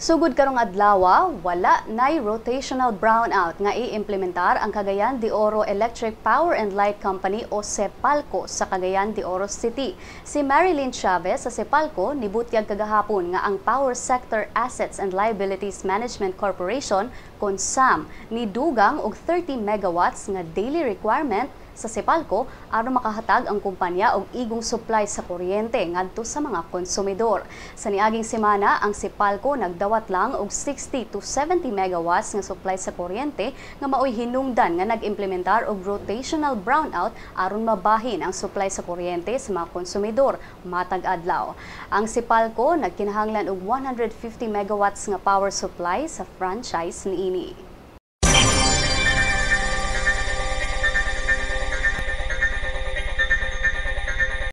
Sugod karong adlaw, wala nay rotational brownout nga i-implementar ang Cagayan de Oro Electric Power and Light Company o Cepalco sa Cagayan de Oro City. Si Marilyn Chavez sa Cepalco nibutyag kagahapon nga ang Power Sector Assets and Liabilities Management Corporation kon SAM nidugang og 30 megawatts nga daily requirement sa Cepalco aron makahatag ang kumpanya og igong supply sa kuryente ngadto sa mga konsumidor. Sa niaging semana, ang Cepalco nagdawat lang og 60 to 70 megawatts nga supply sa kuryente nga maoy hinungdan nga nag-implementar og rotational brownout aron mabahin ang supply sa kuryente sa mga konsumidor matag adlaw. Ang Cepalco nagkinahanglan og 150 megawatts nga power supply sa franchise niini.